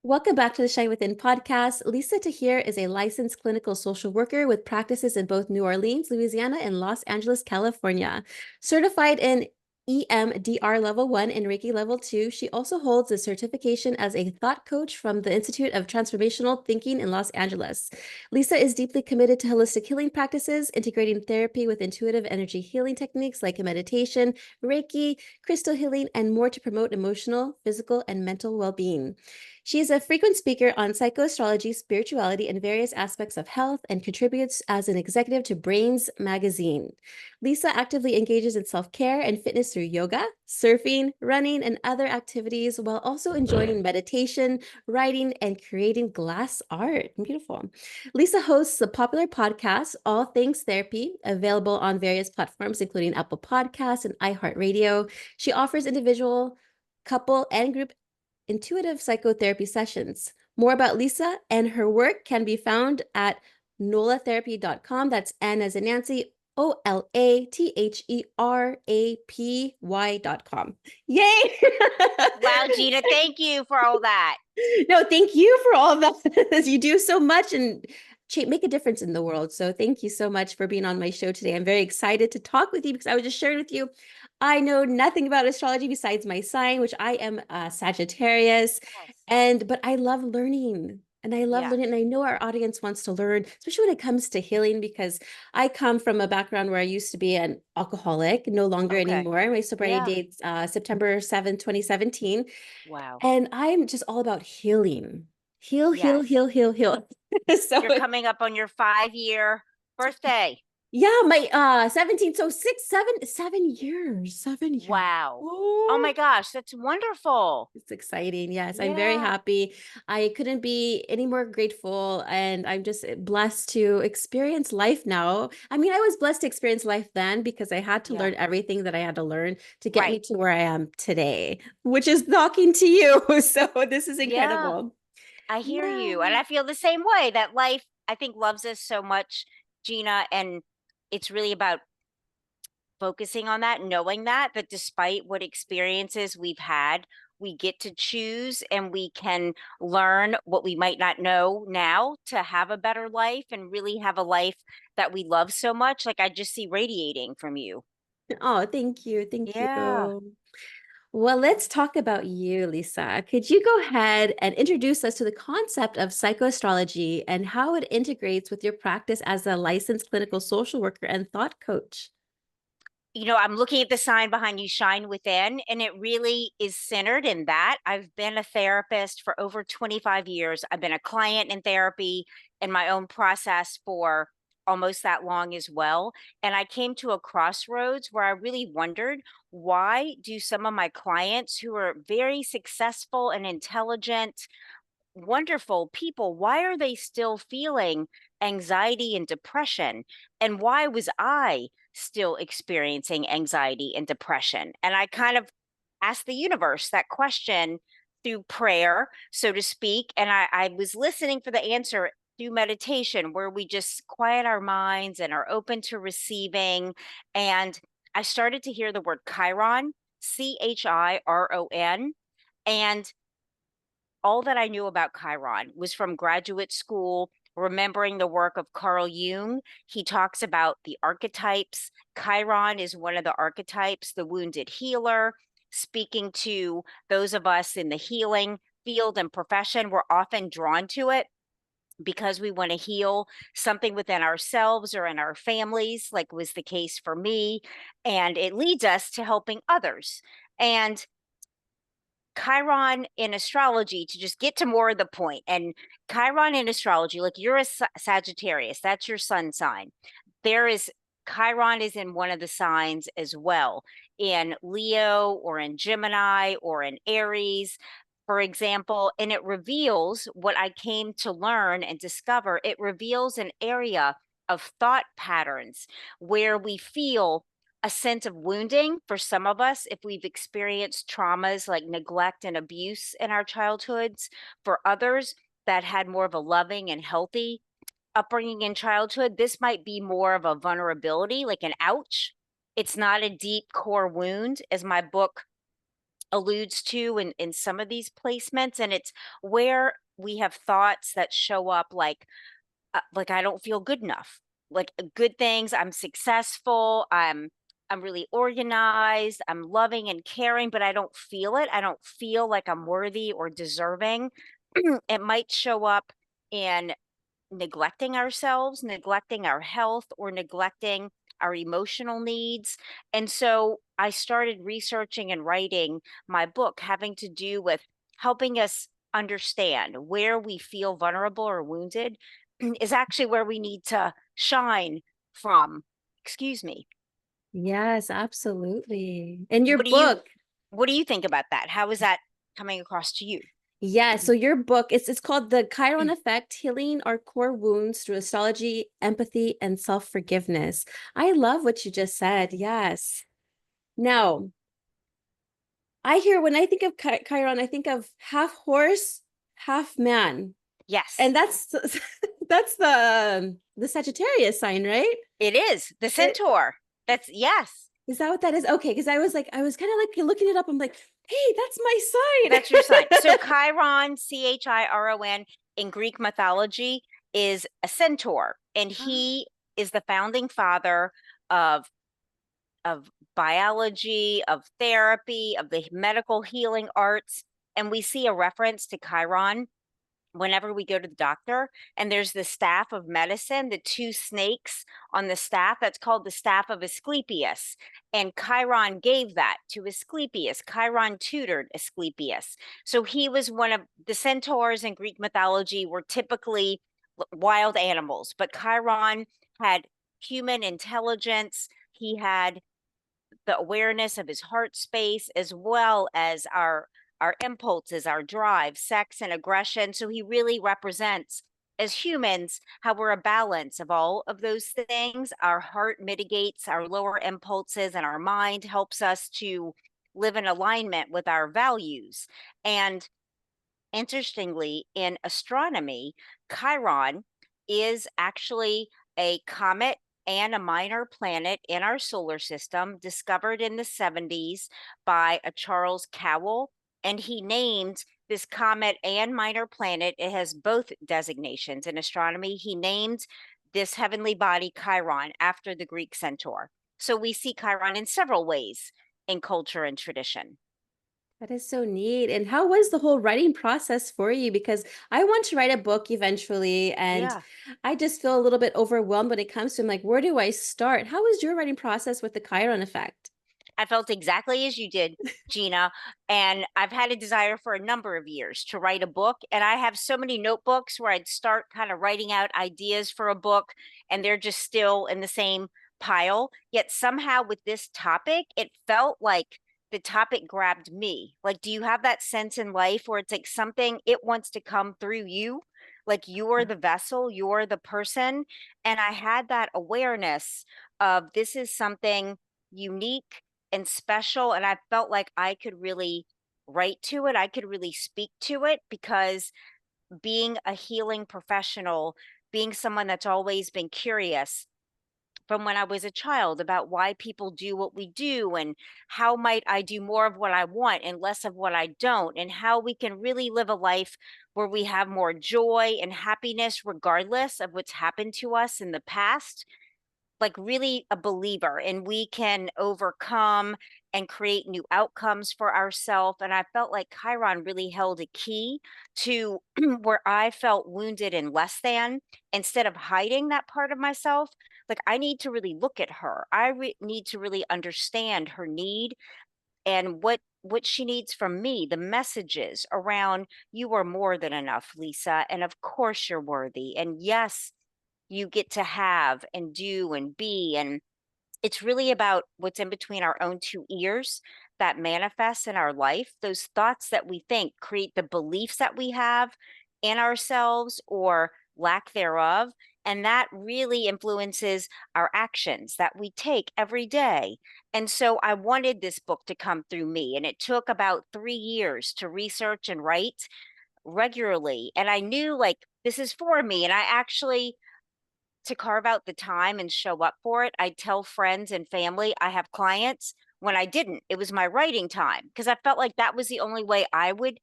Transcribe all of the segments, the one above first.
Welcome back to the Shine Within podcast. Lisa Tahir is a licensed clinical social worker with practices in both New Orleans, Louisiana, and Los Angeles, California. Certified in EMDR Level 1 and Reiki Level 2, she also holds a certification as a thought coach from the Institute of Transformational Thinking in Los Angeles. Lisa is deeply committed to holistic healing practices, integrating therapy with intuitive energy healing techniques like meditation, Reiki, crystal healing, and more to promote emotional, physical, and mental well-being. She is a frequent speaker on psychoastrology, spirituality, and various aspects of health, and contributes as an executive to Brains magazine. Lisa actively engages in self-care and fitness through yoga, surfing, running, and other activities, while also enjoying meditation, writing, and creating glass art. Beautiful. Lisa hosts the popular podcast, All Things Therapy, available on various platforms, including Apple Podcasts and iHeartRadio. She offers individual, couple, and group intuitive psychotherapy sessions. More about Lisa and her work can be found at nolatherapy.com. That's N as in Nancy, OLATHERAPY.com. Yay! Wow, Gina, thank you for all that. No, thank you for all that. You do so much and make a difference in the world. So thank you so much for being on my show today. I'm very excited to talk with you because I was just sharing with you, I know nothing about astrology besides my sign, which I am Sagittarius, Yes. but I love learning. And I love Yeah. learning, and I know our audience wants to learn, especially when it comes to healing, because I come from a background where I used to be an alcoholic, no longer Okay. anymore. My sobriety Yeah. date's September 7th, 2017. Wow. And I'm just all about healing. Heal, heal, Yes. heal, heal, heal. So You're coming up on your 5-year birthday. yeah, my 17, so 7 years. 7 years. Wow. Oh Oh, my gosh, that's wonderful. it's exciting. Yes, I'm very Yeah. happy. I couldn't be any more grateful, and I'm just blessed to experience life now. I mean, I was blessed to experience life then because I had to Yeah. learn everything that I had to learn to get me Right. to where I am today, which is talking to you. So this is Yeah. incredible. I hear Yeah. you. And I feel the same way that life, I think, loves us so much, Gina. And it's really about focusing on that, knowing that despite what experiences we've had, we get to choose and we can learn what we might not know now to have a better life and really have a life that we love so much. Like I just see radiating from you. Oh, thank you. Thank Yeah. you. Well, let's talk about you, Lisa. Could you go ahead and introduce us to the concept of psychoastrology and how it integrates with your practice as a licensed clinical social worker and thought coach? I'm looking at the sign behind you, Shine Within, and it really is centered in that. I've been a therapist for over 25 years. I've been a client in therapy in my own process for almost that long as well. And I came to a crossroads where I really wondered, why do some of my clients who are very successful and intelligent, wonderful people, why are they still feeling anxiety and depression? And why was I still experiencing anxiety and depression? And I kind of asked the universe that question through prayer, so to speak. And I was listening for the answer through meditation, where we just quiet our minds and are open to receiving. And I started to hear the word Chiron, Chiron. And all that I knew about Chiron was from graduate school, remembering the work of Carl Jung. He talks about the archetypes. Chiron is one of the archetypes, the wounded healer, speaking to those of us in the healing field and profession. We're often drawn to it because we want to heal something within ourselves or in our families, like was the case for me. And it leads us to helping others. And Chiron in astrology, to just get to more of the point, and Chiron in astrology, like you're a Sagittarius, that's your sun sign. There is Chiron is in one of the signs as well, in Leo or in Gemini or in Aries, for example, and it reveals what I came to learn and discover. It reveals an area of thought patterns where we feel a sense of wounding for some of us if we've experienced traumas like neglect and abuse in our childhoods. For others that had more of a loving and healthy upbringing in childhood, this might be more of a vulnerability, like an ouch. It's not a deep core wound, as my book alludes to in some of these placements. And it's where we have thoughts that show up like I don't feel good enough. Like good things, I'm successful, I'm really organized, I'm loving and caring, but I don't feel it. I don't feel like I'm worthy or deserving. It might show up in neglecting ourselves, neglecting our health, or neglecting our emotional needs. And so I started researching and writing my book having to do with helping us understand where we feel vulnerable or wounded is actually where we need to shine from. Excuse me. Yes, absolutely. In your What do you book, what do you think about that? How is that coming across to you? yeah, so your book, it's called The Chiron Effect, Healing Our Core Wounds Through Astrology, Empathy, and Self-Forgiveness. I love what you just said. Yes. Now, I hear when I think of Chiron, I think of half horse, half man. Yes, And that's that's the Sagittarius sign, right? it is the It, centaur. That's yes. is that what that is? Okay, because I was kind of like looking it up. I'm like, hey, that's my That's your sign. So sign. Chiron, Chiron, in Greek mythology is a centaur, and he is the founding father of of biology, of therapy, of the medical healing arts. And we see a reference to Chiron whenever we go to the doctor, and there's the staff of medicine, the two snakes on the staff, that's called the staff of Asclepius. And Chiron gave that to Asclepius. Chiron tutored Asclepius. So he was one of the centaurs in Greek mythology were typically wild animals, but Chiron had human intelligence. He had the awareness of his heart space as well as our impulses, our drive, sex and aggression. So he really represents as humans how we're a balance of all of those things. Our heart mitigates our lower impulses and our mind helps us to live in alignment with our values. And interestingly, in astronomy, Chiron is actually a comet and a minor planet in our solar system discovered in the 70s by a Charles Cowell. And he named this comet and minor planet, it has both designations in astronomy. He named this heavenly body Chiron after the Greek centaur. So we see Chiron in several ways in culture and tradition. That is so neat. And how was the whole writing process for you? Because I want to write a book eventually, and Yeah. I just feel a little bit overwhelmed when it comes to, I'm like, where do I start? How was your writing process with the Chiron effect? I felt exactly as you did, Gina. And I've had a desire for a number of years to write a book. And I have so many notebooks where I'd start kind of writing out ideas for a book, and they're just still in the same pile. Yet somehow with this topic, it felt like the topic grabbed me. Like, do you have that sense in life where it's like something it wants to come through you? Like you're the vessel, you're the person. And I had that awareness of this is something unique and special, and I felt like I could really write to it. I could really speak to it because being a healing professional, being someone that's always been curious from when I was a child about why people do what we do and how might I do more of what I want and less of what I don't, and how we can really live a life where we have more joy and happiness regardless of what's happened to us in the past, like really a believer, and we can overcome and create new outcomes for ourselves. And I felt like Chiron really held a key to where I felt wounded and less than. Instead of hiding that part of myself, like I need to really look at her. Need to really understand her need and what she needs from me, the messages around you are more than enough, Lisa, and of course you're worthy. And yes, you get to have and do and be. And it's really about what's in between our own two ears that manifests in our life. Those thoughts that we think create the beliefs that we have in ourselves or lack thereof. And that really influences our actions that we take every day. And so I wanted this book to come through me. And it took about 3 years to research and write regularly. And I knew like this is for me. And I actually to carve out the time and show up for it. I tell friends and family, I have clients when I didn't. It was my writing time because I felt like that was the only way I would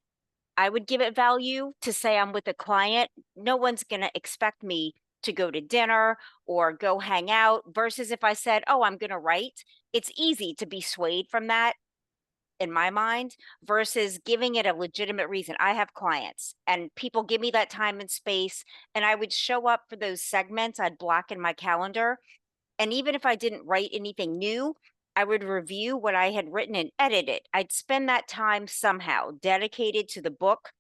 give it value to say I'm with a client. No one's going to expect me to go to dinner or go hang out versus if I said, "Oh, I'm going to write." It's easy to be swayed from that in my mind versus giving it a legitimate reason. I have clients and people give me that time and space, and I would show up for those segments. I'd block in my calendar. And even if I didn't write anything new, I would review what I had written and edit it. I'd spend that time somehow dedicated to the book.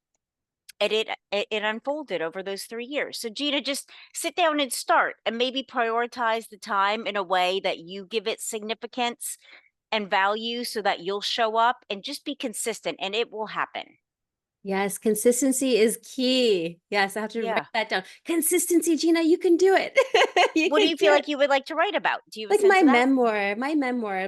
And it unfolded over those 3 years. So Gina, just sit down and start and maybe prioritize the time in a way that you give it significance and value so that you'll show up and just be consistent and it will happen. Yes, consistency is key. Yes, I have to write Yeah. that down. Consistency, Gina, you can do it. You What do can you do feel it. like you would like to write about? Do you have a Like sense of that?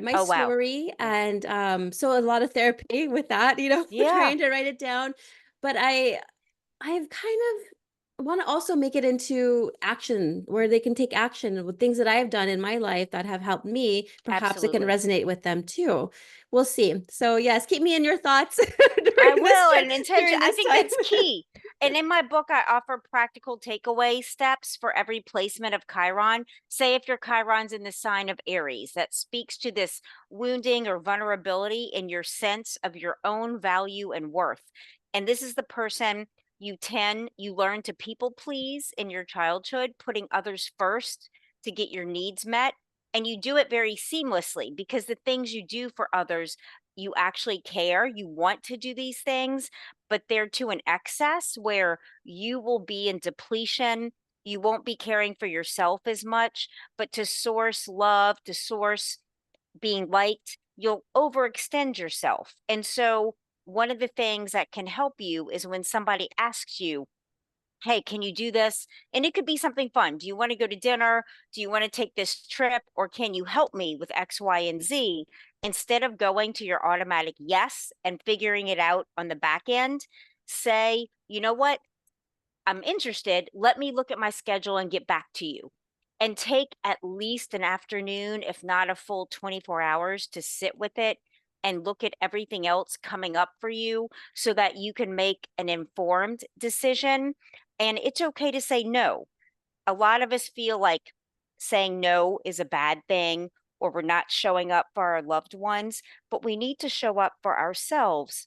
my Oh, wow. story, Yeah. and so a lot of therapy with that, Yeah, trying to write it down. But I've kind of want to also make it into action where they can take action with things that I have done in my life that have helped me. Perhaps it can absolutely. resonate with them too. We'll see. So yes, keep me in your thoughts I during will, and intention. during I this think time. that's key. And in my book, I offer practical takeaway steps for every placement of Chiron. Say if your Chiron's in the sign of Aries, that speaks to this wounding or vulnerability in your sense of your own value and worth. And this is the person you learn to people please in your childhood, putting others first to get your needs met. And you do it very seamlessly because the things you do for others you actually care, you want to do these things, but they're to an excess where you will be in depletion. You won't be caring for yourself as much, but to source love, to source being liked, you'll overextend yourself. And so, one of the things that can help you is when somebody asks you, "Hey, can you do this?" And it could be something fun. Do you want to go to dinner? Do you want to take this trip? Or can you help me with X, Y, and Z? Instead of going to your automatic yes and figuring it out on the back end, say, "You know what? I'm interested. Let me look at my schedule and get back to you." And take at least an afternoon, if not a full 24 hours, to sit with it and look at everything else coming up for you so that you can make an informed decision. And it's okay to say no. A lot of us feel like saying no is a bad thing or we're not showing up for our loved ones, but we need to show up for ourselves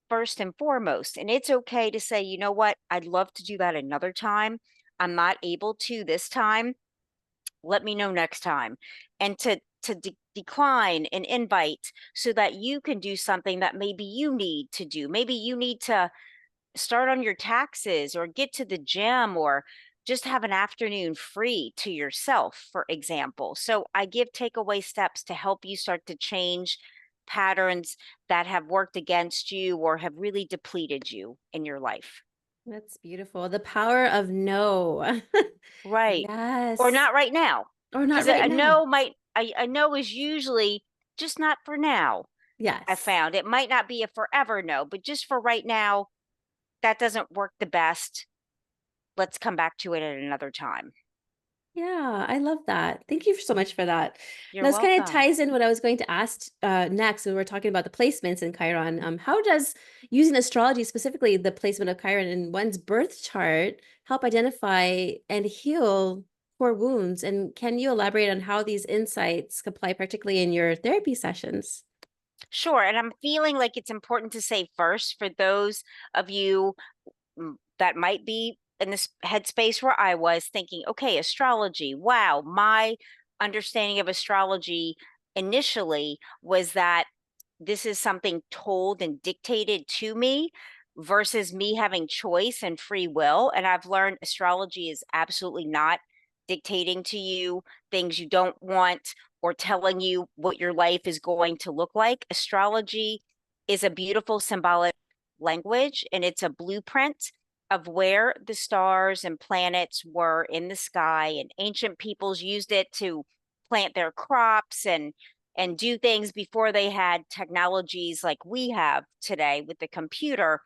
first and foremost. And it's okay to say, "You know what? I'd love to do that another time. I'm not able to this time. Let me know next time." And to decline an invite so that you can do something that maybe you need to do. Maybe you need to start on your taxes or get to the gym or just have an afternoon free to yourself, for example. So I give takeaway steps to help you start to change patterns that have worked against you or have really depleted you in your life. That's beautiful. The power of no. Right. Or Yes. not right now. Or not Because right a now. no might, a no is usually just not for now. I Yes. found it might not be a forever no, but just for right now, that doesn't work the best. Let's come back to it at another time. Yeah, I love that. Thank you so much for that. You're Now, this kind of welcome. ties in what I was going to ask next when we're talking about the placements in Chiron. How does using astrology, specifically the placement of Chiron in one's birth chart, help identify and heal core wounds? And can you elaborate on how these insights apply, particularly in your therapy sessions? Sure. And I'm feeling like it's important to say first for those of you that might be in this headspace where I was thinking, okay, astrology. Wow. My understanding of astrology initially was that this is something told and dictated to me versus me having choice and free will. And I've learned astrology is absolutely not dictating to you things you don't want or telling you what your life is going to look like. Astrology is a beautiful symbolic language and it's a blueprint of where the stars and planets were in the sky, and ancient peoples used it to plant their crops and do things before they had technologies like we have today with the computer.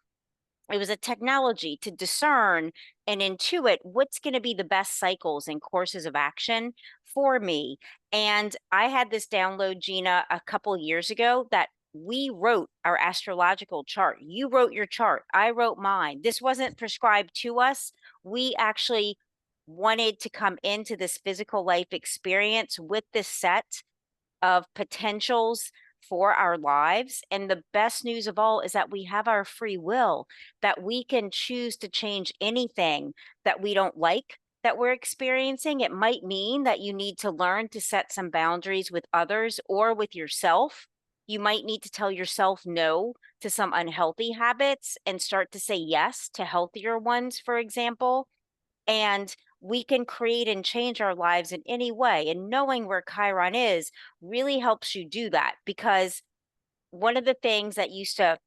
It was a technology to discern and intuit what's going to be the best cycles and courses of action for me. And I had this download, Gina, a couple of years ago that we wrote our astrological chart. You wrote your chart. I wrote mine. This wasn't prescribed to us. We actually wanted to come into this physical life experience with this set of potentials for our lives. And the best news of all is that we have our free will, that we can choose to change anything that we don't like that we're experiencing. It might mean that you need to learn to set some boundaries with others or with yourself. You might need to tell yourself no to some unhealthy habits and start to say yes to healthier ones, for example. And we can create and change our lives in any way. And knowing where Chiron is really helps you do that, because one of the things that used to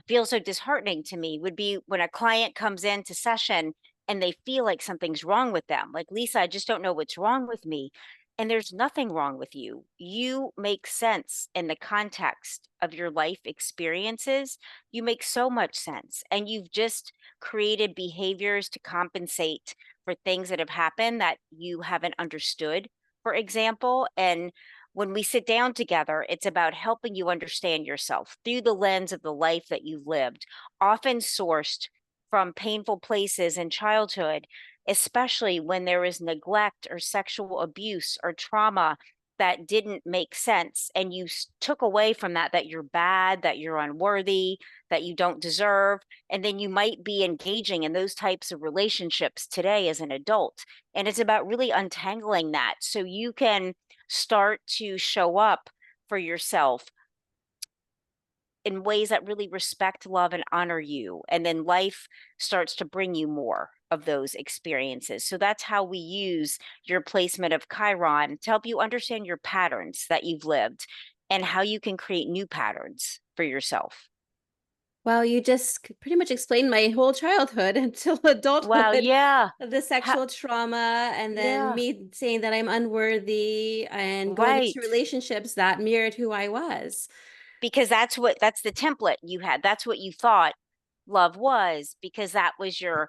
feel so disheartening to me would be when a client comes into session and they feel like something's wrong with them. Like, Lisa, I just don't know what's wrong with me. And there's nothing wrong with you. You make sense in the context of your life experiences. You make so much sense. And you've just created behaviors to compensate for things that have happened that you haven't understood, for example. And when we sit down together, it's about helping you understand yourself through the lens of the life that you've lived, often sourced from painful places in childhood, especially when there is neglect or sexual abuse or trauma that didn't make sense. And you took away from that, that you're bad, that you're unworthy, that you don't deserve. And then you might be engaging in those types of relationships today as an adult. And it's about really untangling that so you can start to show up for yourself in ways that really respect, love, and honor you. And then life starts to bring you more of those experiences. So that's how we use your placement of Chiron to help you understand your patterns that you've lived and how you can create new patterns for yourself. Well, you just pretty much explained my whole childhood until Wow, adulthood, yeah. the Ha- sexual trauma, and then yeah, me saying that I'm unworthy and going into right. relationships that mirrored who I was. Because that's the template you had. That's what you thought love was, because that was your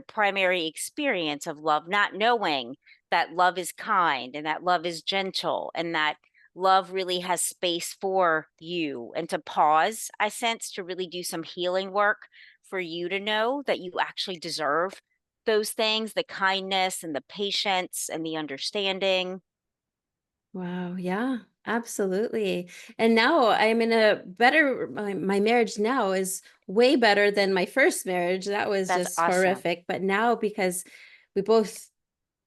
primary experience of love, not knowing that love is kind and that love is gentle and that love really has space for you, and to pause, I sense, to really do some healing work for you to know that you actually deserve those things, the kindness and the patience and the understanding. Wow, yeah, absolutely. And now I'm in a better, my marriage now is way better than my first marriage. That was That's just awesome. horrific. But now because we both,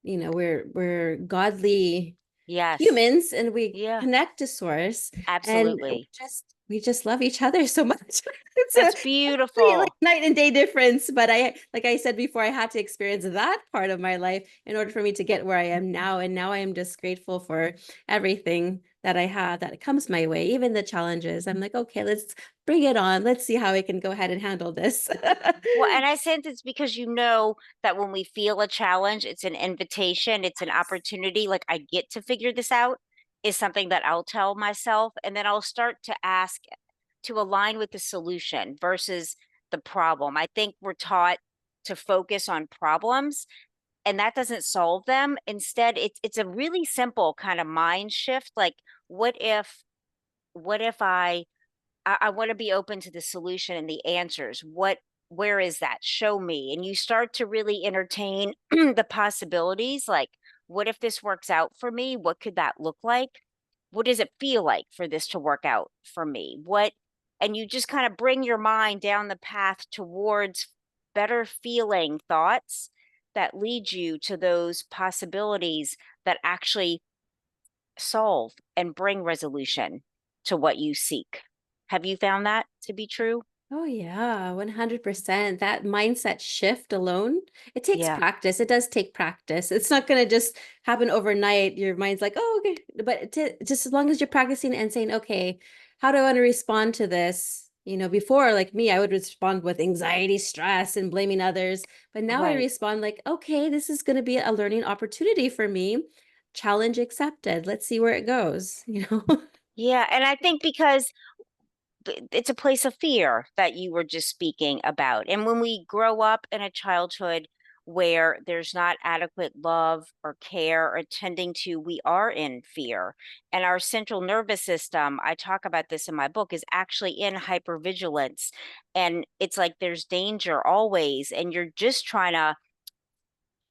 we're godly Yes. humans and we Yeah, connect to source and absolutely. we just love each other so much. It's a That's complete like beautiful. night and day difference, but I like I said before, I had to experience that part of my life in order for me to get where I am now, and now I am just grateful for everything that I have that comes my way, even the challenges. I'm like, okay, let's bring it on, let's see how we can go ahead and handle this. Well, and I sense it's because you know that when we feel a challenge, it's an invitation, it's an opportunity. Like, I get to figure this out, is something that I'll tell myself. And then I'll start to ask to align with the solution versus the problem. I think we're taught to focus on problems, and that doesn't solve them. Instead, it's a really simple kind of mind shift. Like, what if, what if I want to be open to the solution and the answers. Where is that? Show me. And you start to really entertain the possibilities. Like, what if this works out for me? What could that look like? What does it feel like for this to work out for me? And you just kind of bring your mind down the path towards better feeling thoughts that lead you to those possibilities that actually solve and bring resolution to what you seek. Have you found that to be true? Oh yeah, 100%. That mindset shift alone, it takes Yeah, practice. It does take practice. It's not going to just happen overnight. Your mind's like, oh, okay. But just as long as you're practicing and saying, okay, how do I want to respond to this? Before, like me, I would respond with anxiety, stress, and blaming others. But now I right. respond like, okay, this is going to be a learning opportunity for me. Challenge accepted. Let's see where it goes. Yeah, and I think because it's a place of fear that you were just speaking about. And when we grow up in a childhood where there's not adequate love or care or attending to, we are in fear. And our central nervous system, I talk about this in my book, is actually in hypervigilance. And it's like there's danger always. And you're just trying to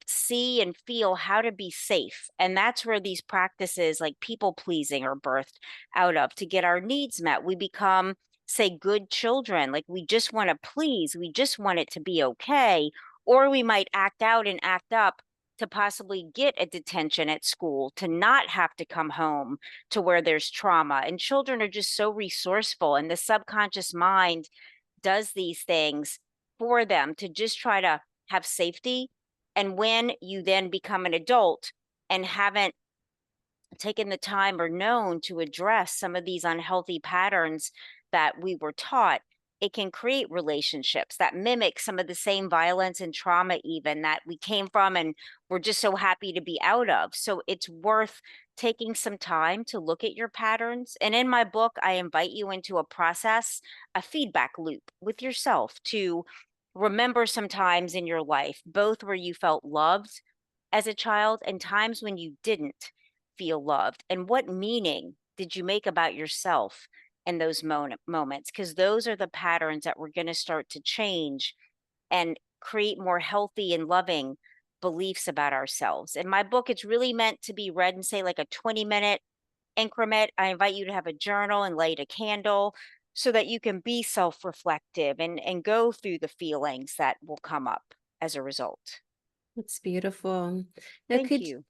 see and feel how to be safe. And that's where these practices like people pleasing are birthed out of to get our needs met. We become, say, good children. Like we just want to please, we just want it to be okay. Or we might act out and act up to possibly get a detention at school, to not have to come home to where there's trauma. And children are just so resourceful, and the subconscious mind does these things for them to just try to have safety. And when you then become an adult and haven't taken the time or known to address some of these unhealthy patterns that we were taught, it can create relationships that mimic some of the same violence and trauma, even that we came from and we're just so happy to be out of. So it's worth taking some time to look at your patterns. And in my book, I invite you into a process, a feedback loop with yourself to remember some times in your life, both where you felt loved as a child and times when you didn't feel loved, and what meaning did you make about yourself in those moments, because those are the patterns that we're going to start to change and create more healthy and loving beliefs about ourselves. In my book, it's really meant to be read in, say, like a 20-minute increment. I invite you to have a journal and light a candle so that you can be self-reflective and go through the feelings that will come up as a result. That's beautiful. Now, Thank you.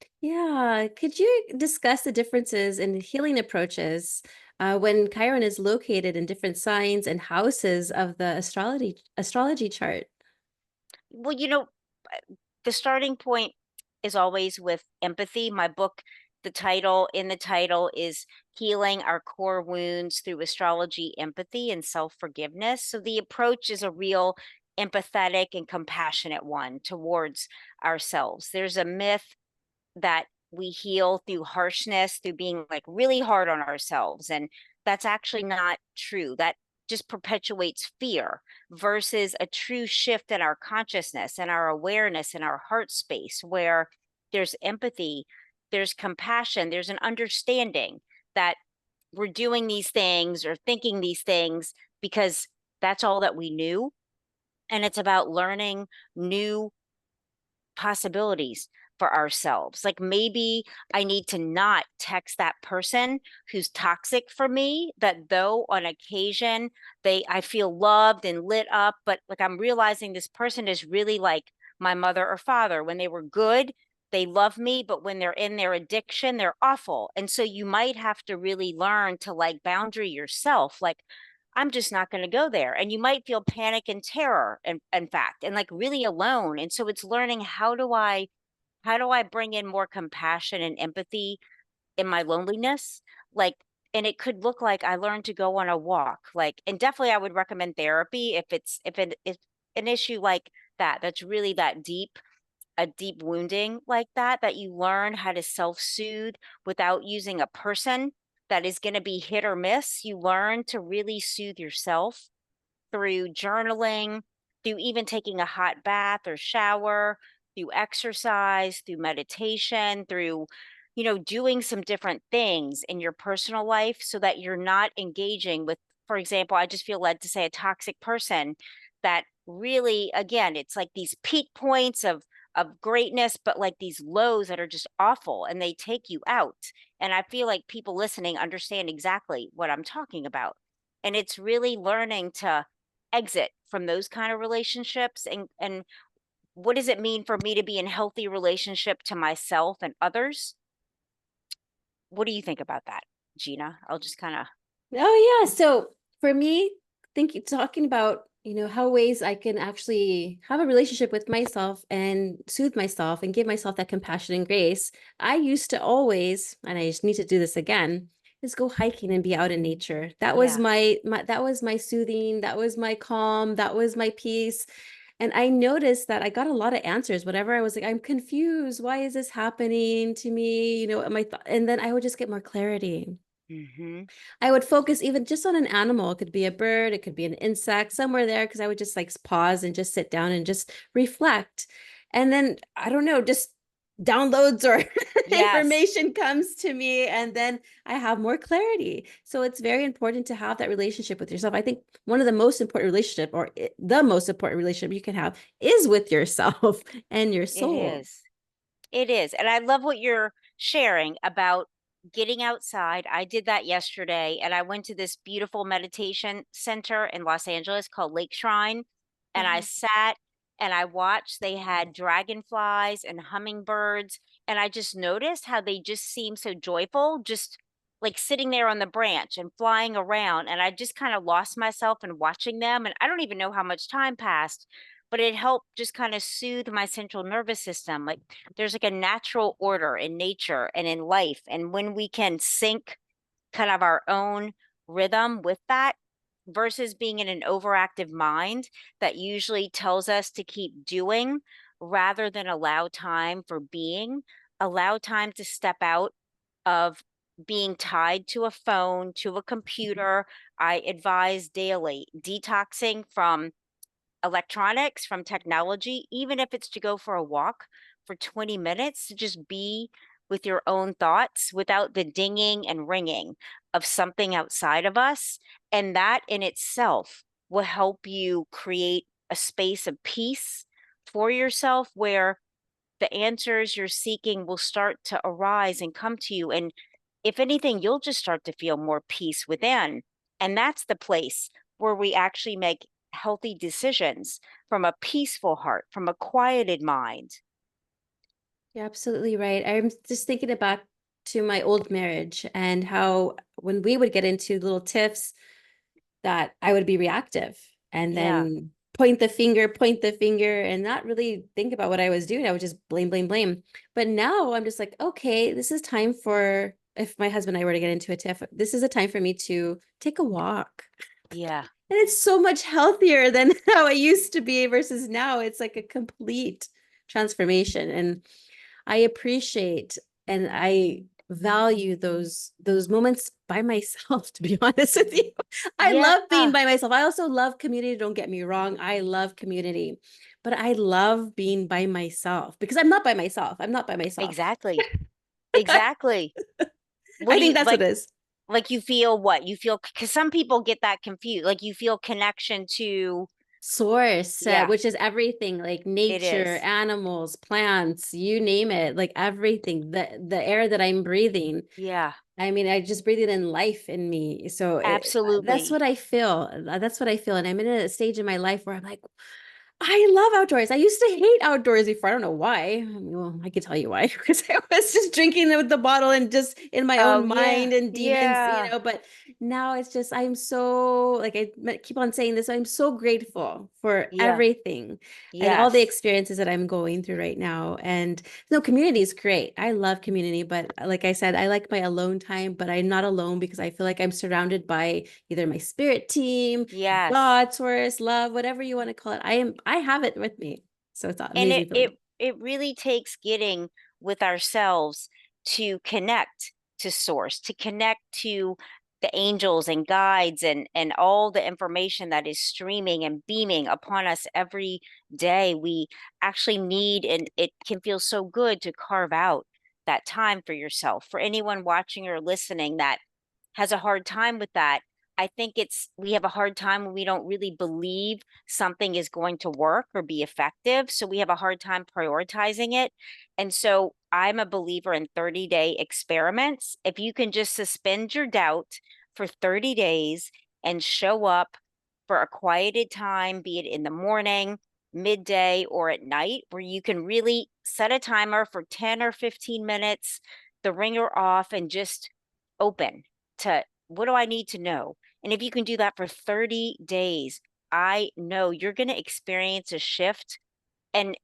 could you discuss the differences in healing approaches when Chiron is located in different signs and houses of the astrology chart? Well, the starting point is always with empathy. My book, the title is Healing Our Core Wounds Through Astrology, Empathy, and Self Forgiveness. So the approach is a real empathetic and compassionate one towards ourselves. There's a myth that we heal through harshness, through being like really hard on ourselves. And that's actually not true. That just perpetuates fear versus a true shift in our consciousness and our awareness and our heart space where there's empathy, there's compassion, there's an understanding that we're doing these things or thinking these things because that's all that we knew. And it's about learning new possibilities for ourselves. Like maybe I need to not text that person who's toxic for me, that though on occasion I feel loved and lit up, but like I'm realizing this person is really like my mother or father. When they were good, they love me, but when they're in their addiction, they're awful. And so you might have to really learn to like boundary yourself. Like I'm just not going to go there. And you might feel panic and terror, in fact, and like really alone. And so it's learning, how do I bring in more compassion and empathy in my loneliness? Like, and it could look like I learned to go on a walk. Like, and definitely I would recommend therapy if an issue like that's really that deep, a deep wounding like that you learn how to self-soothe without using a person that is going to be hit or miss. You learn to really soothe yourself through journaling, through even taking a hot bath or shower, through exercise, through meditation, through, doing some different things in your personal life so that you're not engaging with, for example, I just feel led to say a toxic person that really, again, it's like these peak points of greatness, but like these lows that are just awful and they take you out. And I feel like people listening understand exactly what I'm talking about. And it's really learning to exit from those kind of relationships, and what does it mean for me to be in healthy relationship to myself and others? What do you think about that, Gina? I'll just kind of. Oh yeah. So for me, talking about, how ways I can actually have a relationship with myself and soothe myself and give myself that compassion and grace. I used to always, and I just need to do this again, is go hiking and be out in nature. That was Yeah. my soothing, that was my calm, that was my peace. And I noticed that I got a lot of answers. Whatever I was like, I'm confused. Why is this happening to me? And then I would just get more clarity. Hmm. I would focus even just on an animal. It could be a bird, it could be an insect, somewhere there, because I would just like pause and just sit down and just reflect. And then I don't know, just downloads or Yes, information comes to me, and then I have more clarity. So it's very important to have that relationship with yourself. I think one of the most important relationship, or the most important relationship you can have, is with yourself and your it soul. is. It is. And I love what you're sharing about getting outside. I did that yesterday and I went to this beautiful meditation center in Los Angeles called Lake Shrine. And I Uh-huh. sat and I watched, they had dragonflies and hummingbirds. And I just noticed how they just seem so joyful, just like sitting there on the branch and flying around. And I just kind of lost myself in watching them. And I don't even know how much time passed, but it helped just kind of soothe my central nervous system. Like there's like a natural order in nature and in life. And when we can sync kind of our own rhythm with that versus being in an overactive mind that usually tells us to keep doing rather than allow time for being, allow time to step out of being tied to a phone, to a computer. I advise daily detoxing from electronics, from technology, even if it's to go for a walk for 20 minutes, to just be with your own thoughts without the dinging and ringing of something outside of us. And that in itself will help you create a space of peace for yourself where the answers you're seeking will start to arise and come to you. And if anything, you'll just start to feel more peace within. And that's the place where we actually make healthy decisions from a peaceful heart, from a quieted mind. You're absolutely right. I'm just thinking back to my old marriage and how when we would get into little tiffs, that I would be reactive and Yeah. then point the finger, and not really think about what I was doing. I would just blame, blame, blame. But now I'm just like, okay, this is time for, if my husband and I were to get into a tiff, this is a time for me to take a walk. Yeah. And it's so much healthier than how it used to be versus now. It's like a complete transformation. And I appreciate and I value those moments by myself, to be honest with you. I Yeah. love being by myself. I also love community, don't get me wrong. I love community. But I love being by myself because I'm not by myself. I'm not by myself. Exactly. Exactly. What I do you think that's what it is. like you feel what? You feel because some people get that confused. Like you feel connection to, Source, yeah, which is everything, like it nature, is. animals, plants, you name it, like everything, the air that I'm breathing. Yeah, I mean, I just breathe it in life in me. So that's absolutely. what I feel. That's what I feel. And I'm in a stage in my life where I'm like, I love outdoors. I used to hate outdoors before. I don't know why. I mean, well, I could tell you why, because I was just drinking with the bottle and just in my Oh own yeah. mind and demons, Yeah. but now it's just, I'm so, like, I keep on saying this, I'm so grateful for Yeah. everything and all the Yes. experiences that I'm going through right now. And no, community is great. I love community, but like I said, I like my alone time, but I'm not alone because I feel like I'm surrounded by either my spirit team, Yes. God, source, love, whatever you want to call it. I have it with me. So it's an And amazing feeling. it really takes getting with ourselves to connect to source, to connect to the angels and guides and all the information that is streaming and beaming upon us every day. We actually need, and it can feel so good to carve out that time for yourself. For anyone watching or listening that has a hard time with that, I think it's we have a hard time when we don't really believe something is going to work or be effective. So we have a hard time prioritizing it. And so I'm a believer in 30-day experiments. If you can just suspend your doubt for 30 days and show up for a quieted time, be it in the morning, midday, or at night, where you can really set a timer for 10 or 15 minutes, the ringer off, and just open to what do I need to know? And if you can do that for 30 days, I know you're going to experience a shift and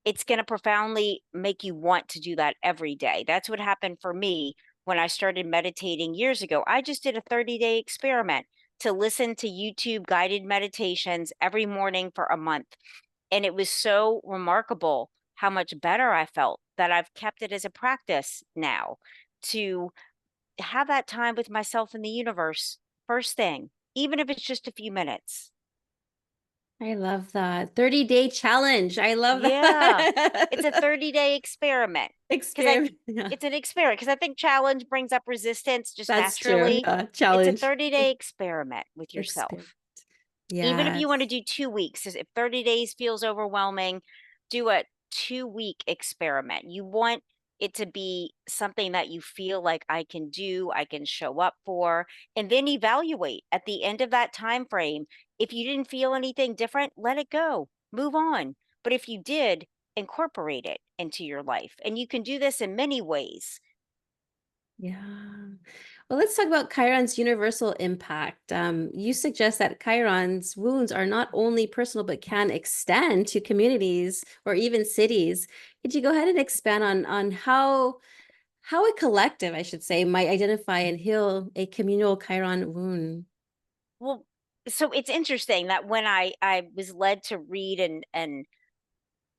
it's going to profoundly make you want to do that every day. That's what happened for me when I started meditating years ago. I just did a 30-day experiment to listen to YouTube guided meditations every morning for a month. And it was so remarkable how much better I felt that I've kept it as a practice now to have that time with myself and the universe first thing, even if it's just a few minutes. I love that. 30-day challenge. I love Yeah. It's a that. 30-day experiment because Experiment. Yeah, it's an experiment because I think challenge brings up resistance just that's true. naturally. Yeah, It's a challenge. 30-day experiment with Experiment. yourself. Even if you want to Yes. do 2 weeks, if 30 days feels overwhelming, do a 2 week experiment. You want it to be something that you feel like I can do, I can show up for, and then evaluate at the end of that time frame. If you didn't feel anything different, let it go. Move on. But if you did, incorporate it into your life. And you can do this in many ways. Yeah. Well, let's talk about Chiron's universal impact. You suggest that Chiron's wounds are not only personal, but can extend to communities or even cities. Could you go ahead and expand on how a collective, I should say, might identify and heal a communal Chiron wound? Well, so it's interesting that when I was led to read and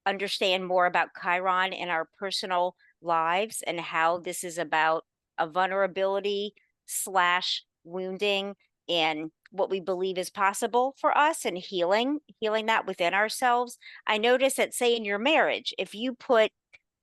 understand more about Chiron in our personal lives and how this is about a vulnerability slash wounding and what we believe is possible for us and healing that within ourselves. I notice that, say, in your marriage, if you put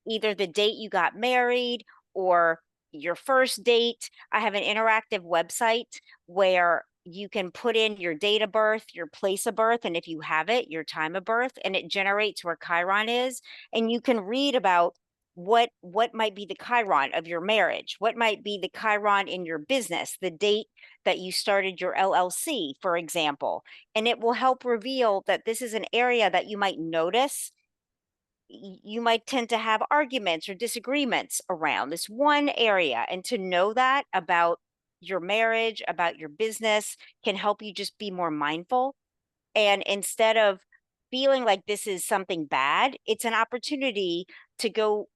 either the date you got married or your first date. I have an interactive website where you can put in your date of birth, your place of birth, and if you have it, your time of birth, and it generates where Chiron is. And you can read about what might be the Chiron of your marriage, what might be the Chiron in your business, the date that you started your LLC, for example. And it will help reveal that this is an area that you might notice you might tend to have arguments or disagreements around this one area. And to know that about your marriage, about your business, can help you just be more mindful. And instead of feeling like this is something bad, it's an opportunity to go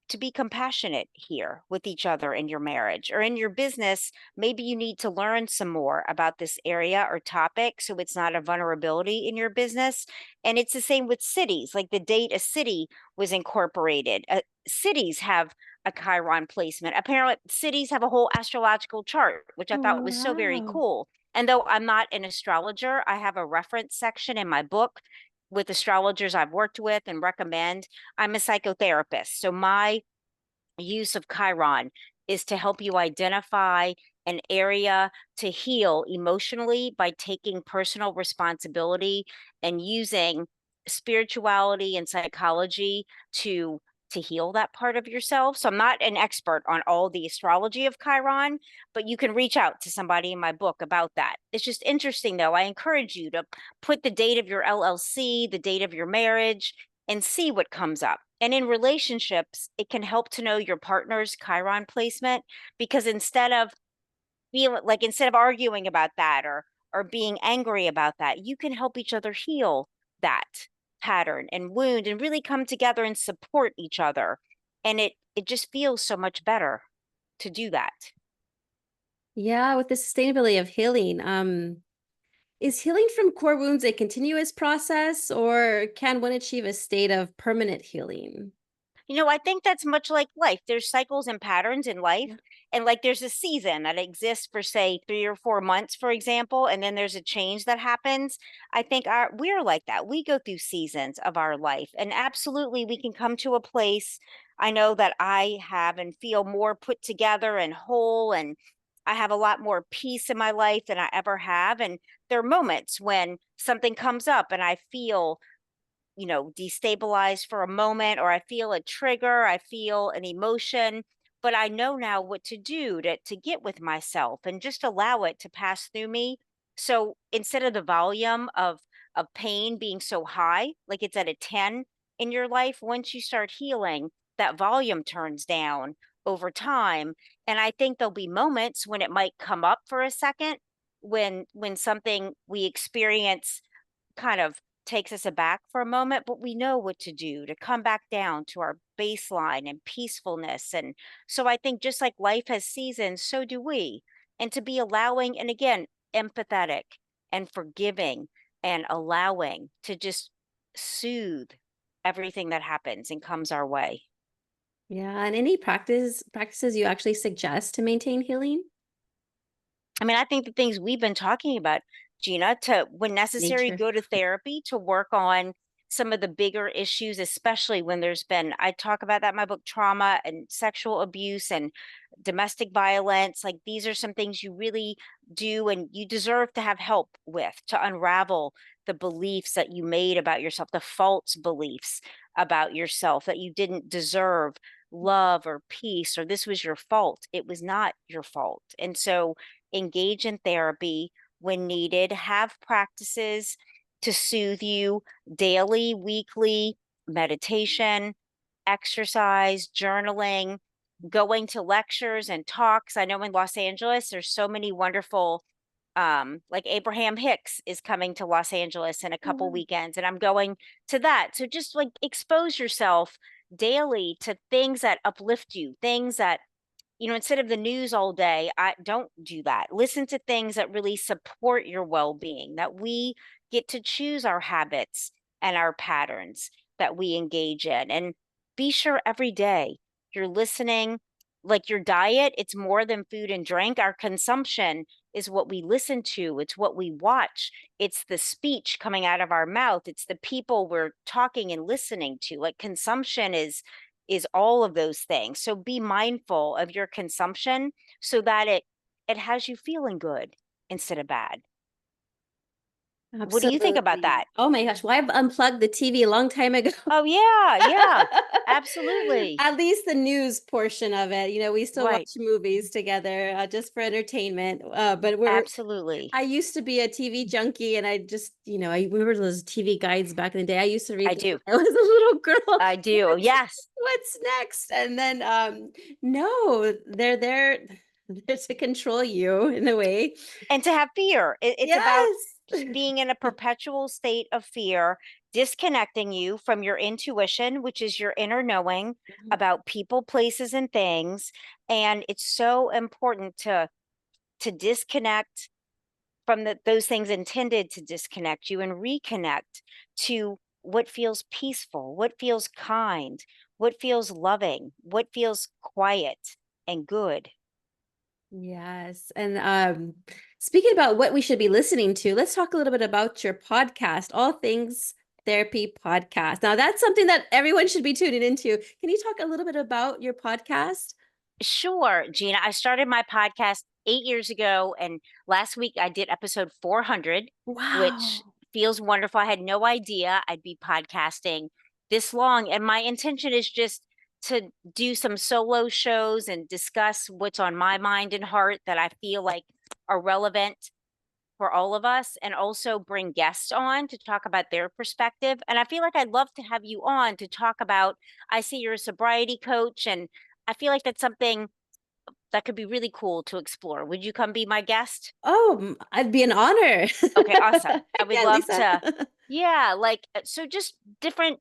to be compassionate here with each other in your marriage or in your business. Maybe you need to learn some more about this area or topic so it's not a vulnerability in your business. And it's the same with cities, like the date a city was incorporated. Cities have a Chiron placement. Apparently, cities have a whole astrological chart, which I Oh, thought was so very wow. cool. And though I'm not an astrologer, I have a reference section in my book with astrologers I've worked with and recommend. I'm a psychotherapist. So my use of Chiron is to help you identify an area to heal emotionally by taking personal responsibility and using spirituality and psychology to heal that part of yourself. So I'm not an expert on all the astrology of Chiron, but you can reach out to somebody in my book about that. It's just interesting though. I encourage you to put the date of your LLC, the date of your marriage, and see what comes up. And in relationships, it can help to know your partner's Chiron placement because instead of arguing about that or being angry about that, you can help each other heal that pattern and wound and really come together and support each other. And it just feels so much better to do that. Yeah, with the sustainability of healing, is healing from core wounds a continuous process, or can one achieve a state of permanent healing? I think that's much like life. There's cycles and patterns in life. Yeah. And like there's a season that exists for say 3 or 4 months, for example, and then there's a change that happens. I think we're like that. We go through seasons of our life. And absolutely we can come to a place I know that I have and feel more put together and whole and I have a lot more peace in my life than I ever have. And there are moments when something comes up and I feel destabilized for a moment, or I feel a trigger, I feel an emotion, but I know now what to do to get with myself and just allow it to pass through me. So instead of the volume of pain being so high, like it's at a 10 in your life, once you start healing, that volume turns down over time. And I think there'll be moments when it might come up for a second when something we experience kind of takes us aback for a moment, but we know what to do to come back down to our baseline and peacefulness. And so I think just like life has seasons, so do we. And to be allowing, and again, empathetic and forgiving and allowing to just soothe everything that happens and comes our way. Yeah, and any practices you actually suggest to maintain healing? I mean, I think the things we've been talking about, Gina, to, when necessary, Nature. go to therapy to work on some of the bigger issues, especially when there's been, I talk about that in my book, trauma and sexual abuse and domestic violence. Like these are some things you really do and you deserve to have help with to unravel the beliefs that you made about yourself, the false beliefs about yourself that you didn't deserve love or peace or this was your fault. It was not your fault. And so engage in therapy when needed, have practices to soothe you daily, weekly, meditation, exercise, journaling, going to lectures and talks. I know in Los Angeles, there's so many wonderful, like Abraham Hicks is coming to Los Angeles in a Oh, couple wow. weekends, and I'm going to that. So just like expose yourself daily to things that uplift you, things that instead of the news all day, I don't do that. Listen to things that really support your well-being, that we get to choose our habits and our patterns that we engage in. And be sure every day you're listening, like your diet, it's more than food and drink. Our consumption is what we listen to, it's what we watch, it's the speech coming out of our mouth, it's the people we're talking and listening to. Like consumption is all of those things. So be mindful of your consumption so that it has you feeling good instead of bad. What do you think about Absolutely. that? Oh my gosh. Well, I've unplugged the TV a long time ago. Oh yeah, yeah. Absolutely. At least the news portion of it. We still Right. watch movies together just for entertainment. But Absolutely. I used to be a TV junkie and I just, I remember those TV guides back in the day. I used to I read them do. when I was a little girl. I do. Yes. What's next? And then no, they're there they're to control you in a way. And to have fear. It's about Yes. being in a perpetual state of fear, disconnecting you from your intuition, which is your inner knowing about people, places, and things. And it's so important to disconnect from those things intended to disconnect you and reconnect to what feels peaceful, what feels kind, what feels loving, what feels quiet and good. Yes. And speaking about what we should be listening to, let's talk a little bit about your podcast, All Things Therapy Podcast. Now, that's something that everyone should be tuning into. Can you talk a little bit about your podcast? Sure, Gina. I started my podcast 8 years ago, and last week I did episode 400, which Wow. feels wonderful. I had no idea I'd be podcasting this long. And my intention is just to do some solo shows and discuss what's on my mind and heart that I feel like are relevant for all of us, and also bring guests on to talk about their perspective. And I feel like I'd love to have you on to talk about, I see you're a sobriety coach, and I feel like that's something that could be really cool to explore. Would you come be my guest? Oh, I'd be an honor. Okay, awesome. I would Yeah, love Lisa. to. Yeah, like so just different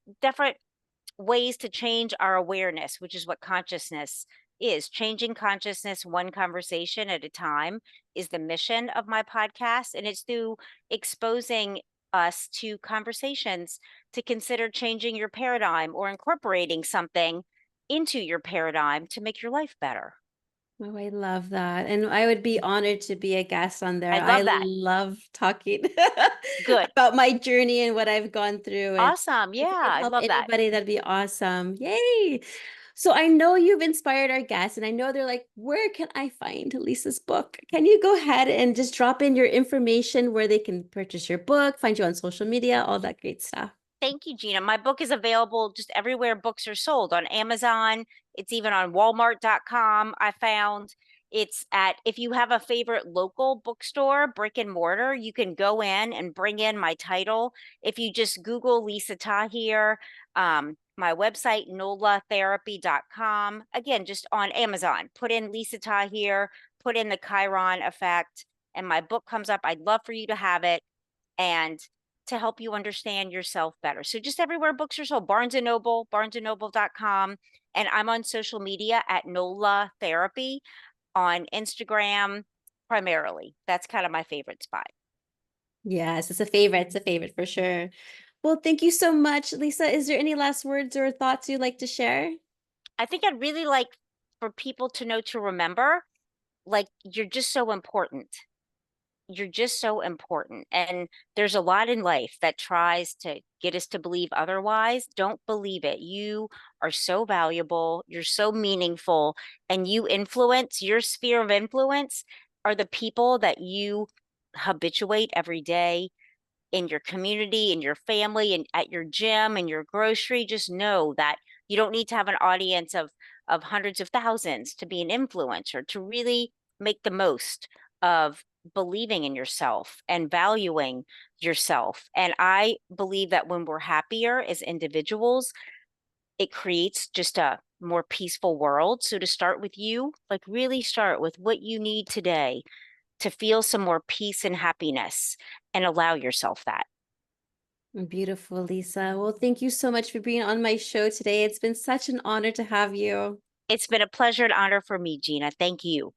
ways to change our awareness, which is what consciousness is. Changing consciousness one conversation at a time is the mission of my podcast. And it's through exposing us to conversations to consider changing your paradigm or incorporating something into your paradigm to make your life better. Oh, I love that. And I would be honored to be a guest on there. I I love that. love talking Good. about my journey and what I've gone through. And Awesome. if Yeah, it could I help love that. anybody, that'd be awesome. Yay. So I know you've inspired our guests, and I know they're like, where can I find Lisa's book? Can you go ahead and just drop in your information where they can purchase your book, find you on social media, all that great stuff? Thank you, Gina. My book is available just everywhere books are sold, on Amazon. It's even on walmart.com. I found it's at, if you have a favorite local bookstore, brick and mortar, you can go in and bring in my title. If you just Google Lisa Tahir, my website, nolatherapy.com. Again, just on Amazon, put in Lisa Tahir, put in the Chiron Effect, and my book comes up. I'd love for you to have it. And to help you understand yourself better. So just everywhere books are sold, Barnes and Noble, barnesandnoble.com. And I'm on social media at Nola Therapy on Instagram primarily. That's kind of my favorite spot. Yes, it's a favorite. It's a favorite for sure. Well, thank you so much, Lisa. Is there any last words or thoughts you'd like to share? I think I'd really like for people to know, to remember, like, you're just so important. you're just so important. And there's a lot in life that tries to get us to believe otherwise. Don't believe it. You are so valuable, you're so meaningful, and you influence your sphere of influence are the people that you habituate every day in your community, in your family, and at your gym and your grocery. Just know that you don't need to have an audience of hundreds of thousands to be an influencer, to really make the most of believing in yourself and valuing yourself. And I believe that when we're happier as individuals, it creates just a more peaceful world. So to start with you, like really start with what you need today to feel some more peace and happiness, and allow yourself that. Beautiful, Lisa. Well, thank you so much for being on my show today. It's been such an honor to have you. It's been a pleasure and honor for me, Gina. Thank you.